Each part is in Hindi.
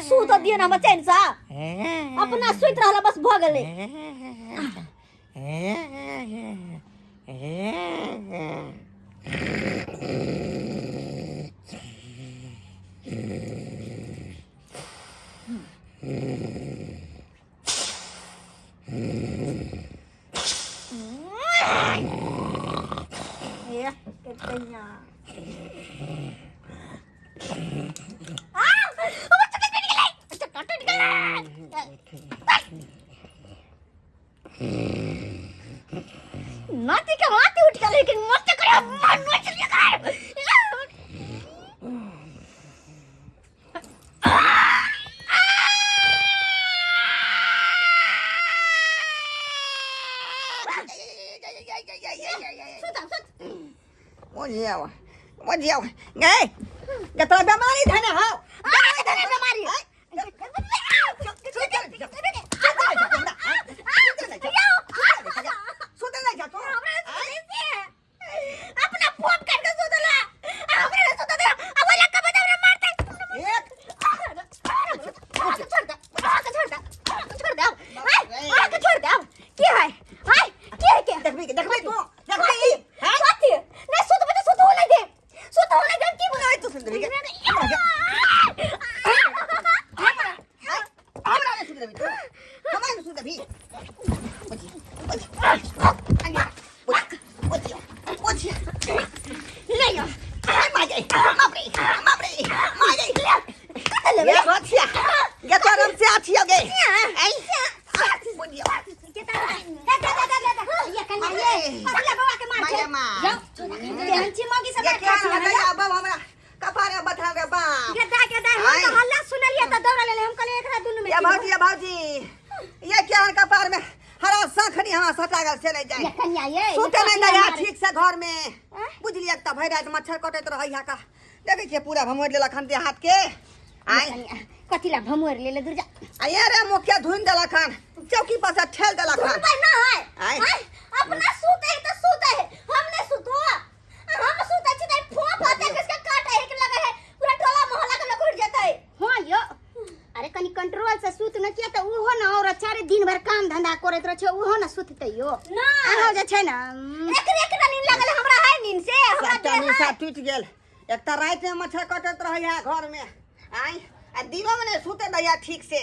सूत दियो ना चैन सा अपना सुत रहला बस भ गेले नाती का माती उठ गया लेकिन मत करे मन में चली गए What diệu nghe nhà tôi bé mới thế nào không मच्छर कटत रह का देखे छे पूरा भमोर लेला खन दे हाथ के आय कथिला भमोर लेले दुर्जा आया रे मुखिया धुन देला खन चौकी पर से ठेल देला खन ना है अपना सूते तो सूते हमने सुतो हम सूते छी नहीं फोप होते किसका काटा है कि लगा है पूरा टोला मोहल्ला के लोग उठ जाता है हां यो अरे कनी कंट्रोल से सूत न किया तो उहो ना और चारे दिन भर काम धंधा करत रह छे उहो ना सुतते यो ना आहो जे छै ना एक नींद लागल हमरा है नींद से हमरा नींद सा टूट गेल एक त रात में मच्छर कटत रह है घर में आय आ दिनो में सुते दैया ठीक से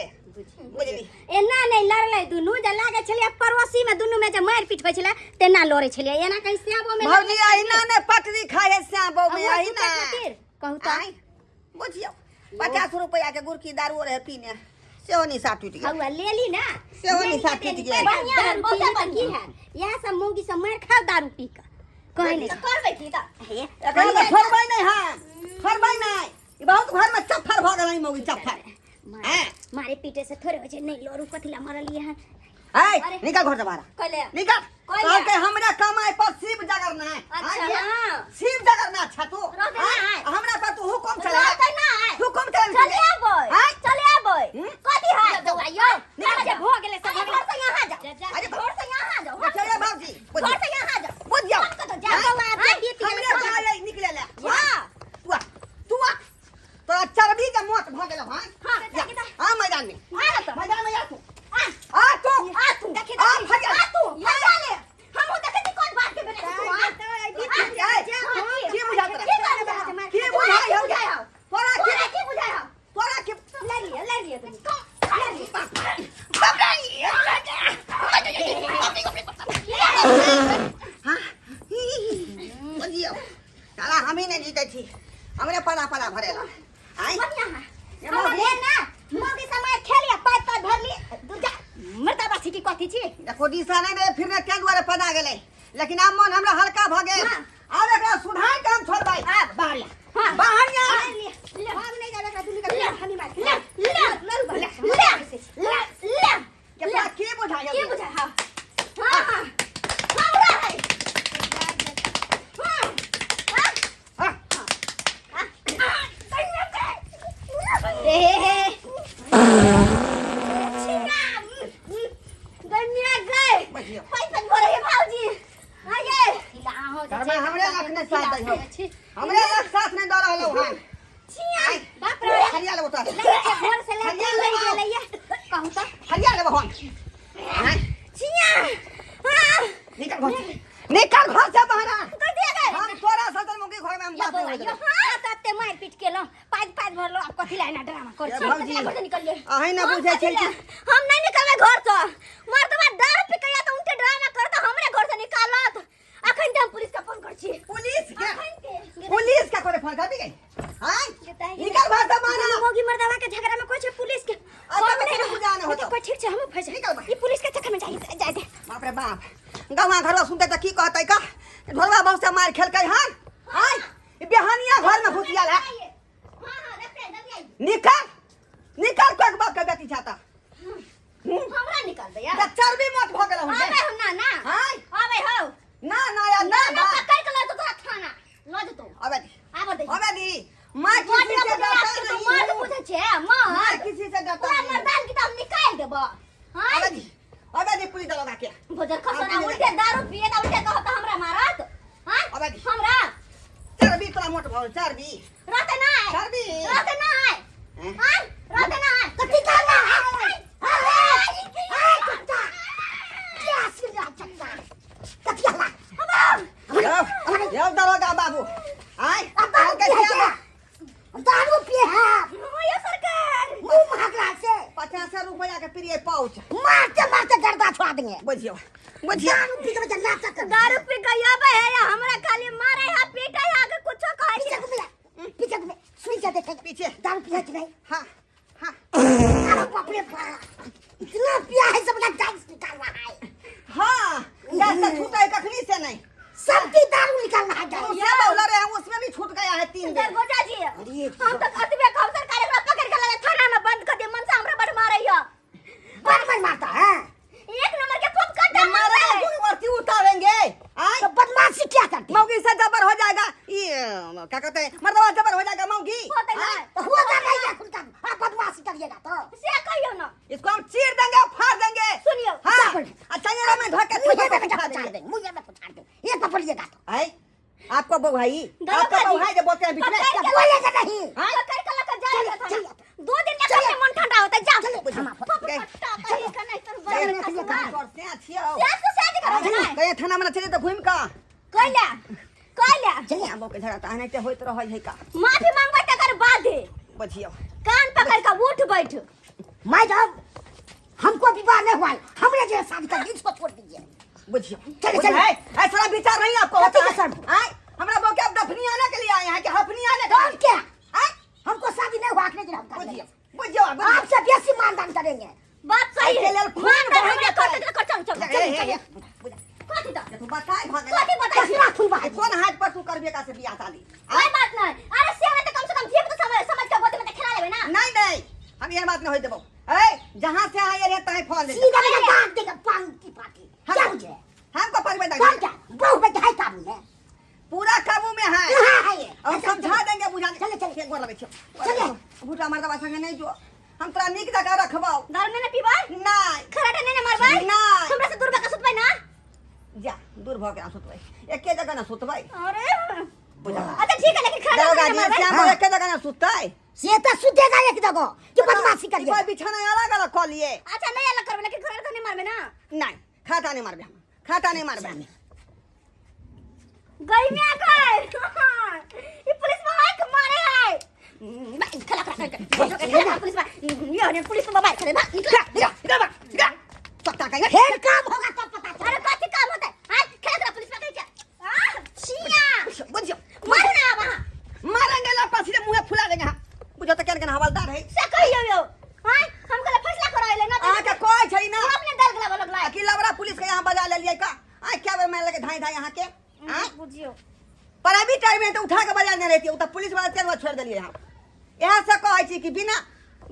बुझली एना नहीं लड़ले दुनु जे लागे छलिए पड़ोसी में दुनु में जे मार पीट होय छले तेना लड़े छलिए एना कहीं श्यामो में भौजी अहिना ने पटरी खाए श्यामो में अहिना कहू त आय बुझियो 50 रुपया के गुरकी दारू रहे पीने सेहो निशा टूट गेल हवा ले ली ना सेहो निशा टूट गेल बढ़िया है बहुत बाकी है यहां सब मूंगी सब मार खा दारू पी का कहे नहीं करबे की त एखन छोड़बै नहीं हां छोड़बै नहीं ई बहुत घर में चफ्फर भ गेलै मौगी चफ्फर मारे पीटे से थोड़े बजे नहीं लोरू कथिला मरलिए हैं ए निकल घर से बाहर कले निकल कल के हमरा कमाई पर शिव जगरना है अच्छा हां शिव जगरना अच्छा तू हमरा पर तू हुकुम चला ना है हुकुम चला चले आबे कथि है दवाइयो निकल हो गेले सब घर से यहां जा अरे घर से यहां जाओ चले बाबूजी घर से यहां जा बुझ जाओ तो जा हमरा भाई निकले ले हां तू तो चरबी के मौत भ गेल हां हां मैदान में मैदान में जा तू तू देखे तू लगा ले हम देखे ती कौन बात के बने तू की बुझाता की बुझाई हो गया तोरा की बुझाई हो तोरा की ले लिया तुम बुझियो साला हम ही नहीं जीते छी हमरे पड़ा भरेला आय ये ना मोगी समय खेलिया पात भर ली दूजा मरता बासी की कथि छी देखो दिशा नहीं रे फिर ने के द्वारा पदा गेले लेकिन अब मन हमरा हल्का भ गेल अब एकरा सुधार काम छोड़बै बाहर हां बाहर जा भाग नहीं जावे का दुनी का हनी मार ले के बुझाया हां हमरे बाबू यो हां तते मार पीट केलो पाँच पाँच भरलो अब कथि लाइना ड्रामा कर छी घर से निकल ले अहे ना बुझे छै हम नहीं निकलबे घर से मर्दवा दारू पी के या त उनके ड्रामा कर त हमरे घर से निकालत अखन त हम पुलिस का फोन कर छी पुलिस का करे फोन कर दी हां निकल भाग मारा मोगी मर्दवा के झगड़ा में कोई पुलिस के अब बुझाना होता कोई ठीक छै हम फंस ई पुलिस के चक्कर में जाई दे बाप रे बाप गाँव घर सुनते त की कहतै का ढोलवा बहुत से मार खेलकै हन हां बेहानिया घर में घुसियाल है निकल निकल कोई बाप के बेटी छाता हमरा निकाल दे यार चर्बी मत भ गेल अबे हम ना हां अबे हो ना यार ना पकड़ के ला तो तोरा थाना ल दे तो अबे दी मार किसी से डरता नहीं मार पूछे छे मार किसी से डरता पूरा मर्दान की तो हम निकाल देबो हां अबे दी पुलिस दरोगा के भोजर खसना उल्टे दारू पिए त उल्टे कहत हमरा मारत हां अबे हमरा चर्बी तोरा मोट भल चर्बी रहते ना चर्बी रहते ना हां रहते ना कथि करना यार दरोगा बाबू आय दारू पिए है ये सरकार मुंह महकला से 50 रुपया के प्रिय पाउच मारते गर्दा छोड़ देंगे बुझियो दारू पी के दारू पी के आबे है या हमरा खाली मारे है पीटे है आगे कुछो कहै पीछे सुई जा देख पीछे दारू पिए कि नहीं हां अरे बाप रे बाप इतना पिया है सबका टैक्स निकालना है हां जैसे छूटा है कखनी से नहीं सबकी दारू निकालना है उसमें बोला रे हम उसमें भी छूट गया है 3 दिन गोजा जी हम तो अतबे खबर सरकार एकरा पकड़ के लगे थाना में बंद कर दे मन से हमरा बड़ मारै है बड़ मारता है एक नंबर के खूब काटा मारे मूर्ति उतारेंगे आय तो बदमाशी क्या करती मौगी से जबर हो जाएगा ये क्या कहते हैं मर्दवा जबर हो जाएगा मौगी तो हुआ नहीं है खुद का बदमाशी करिएगा तो से कहियो ना इसको हम चीर देंगे फाड़ देंगे सुनियो हां अच्छा ये में धोके मुझे में पछाड़ दे मुझे में पछाड़ दे ये पकड़िएगा तो आय आपको बहू भाई आपको बहू भाई जो बोलते हैं बीच में बोलेगा नहीं पकड़ के लेकर जाएगा 2 दिन में अपने मन ठंडा होता है जा कहीं थाना में चले तो घूम का कहला चलिए अब के झगड़ा नहीं तो होइत रहै है का माफी मांगबे तकर बाद बुझियो कान पकड़ के उठ बैठ मैडम हमको विवाह नहीं हुआ हमने जो शादी कर दी इसको छोड़ दीजिए बुझियो चलिए ऐसा विचार नहीं आपको होता है आय हमरा बो के अब दफनी आने के लिए आए हैं कि हफनी आने और क्या आय हमको शादी नहीं हुआ आखने दिन हम बुझियो बुझियो आपसे बेसी मानदान करेंगे बात सही है मान बहने कर कथि द तू बताए भागे कथि बताई कौन हाथ पर तू करबे का से बियाह शादी कोई बात नहीं अरे से में तो कम से कम ठीक तो समझ के गोदी में तो खिला लेबे ना नहीं हम ये बात नहीं होई देबो ए जहां से आए रहता है फोन दे सीधा में काट देगा पांकी पाकी क्या मुझे हमको परवे देंगे क्या बहु बेटा है काबू में पूरा काबू में है कहां है ये और समझा देंगे बुझा चले गोर लगे छो चलिए भूटा मर्दवा संगे नहीं जो हम तोरा निक जगह रखबाओ घर में न पीबा नहीं खराटे ने मारबा नहीं हमरा से दूर का सुतबै ना जा दूर भ के सुतबै एके जगह ना सुतबै अरे बुझा अच्छा ठीक है लेकिन खराटे ने मारबा हम एके जगह ना सुतै से तो सुतेगा एक जगह कि बदमाशी करिए कोई बिछाना अलग अलग क लिए अच्छा नहीं अलग करबे लेकिन खराटे नहीं मारबे ना नहीं खाता नहीं मारबे हम खाता नहीं मारबे गई में आकर ये पुलिस वाला के मारे है खला खला पुलिस वाला ये पुलिस वाला करे ना निकल पता कहीं फिर काम होगा तब पता चल अरे कथि काम होता है हां खला पुलिस वाला क्या छिया बुझियो मारो ना वहां मारेंगे ना पासी से मुंह फुला देंगे बुझो तो केन हवलदार है से कहियो यो हां हम कल फैसला कराइले ना आ के कोई छै ना अपने दल गला लगला कि लवरा पुलिस के यहां बजा ले लिए का आ क्या बेर में लगे धाई यहां के हां बुझियो प्राइवेट टाइम में तो उठा के बजा नहीं रहती तो पुलिस वाला तेल छोड़ देलिए हम यहां से कहै छी कि बिना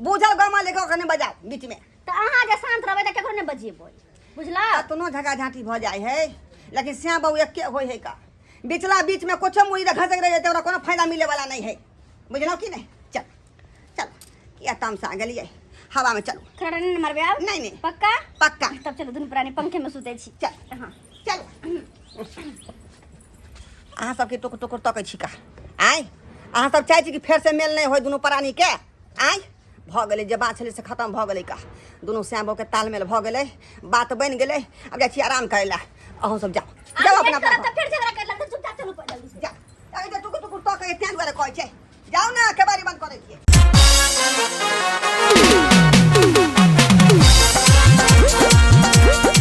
बुझल गमा लेके ओकने बजाओ बीच में तो अहाँ जे शांत रहबे त केकरो ने बजिए बोल बुझला तनो झगा झांटी भ जाय है लेकिन श्याम बाबू एक के होय है का बिचला बीच में कुछ मुई घसक रहे तो कोनो फायदा मिले वाला नहीं है बुझलो कि नहीं चल चल क्या तमसा गेलिए हवा में चलो खड़ा नहीं मारबे आप नहीं पक्का पक्का तब चलो दुनु प्राणी पंखे में सुते छी चल हां चल अहाँ सबके टुक टुक तकै छी का आय अहाँ सब चाहै छी कि फेर से मेल नहीं होय दुनु प्राणी के आय भ गेलै जे बात छलै से खत्म भ गेलै का दुनु श्याम के तालमेल भ गेलै बात बन गेलै अब जाइ छी आराम करै ला अहूँ सब जाओ जाओ अपना फिर झगड़ा कर लग चुपचाप चलो पड़ जल्दी से जा टुक टुक तकै तें दुआरे कहै छै जाओ ना केबारी बंद करे छियै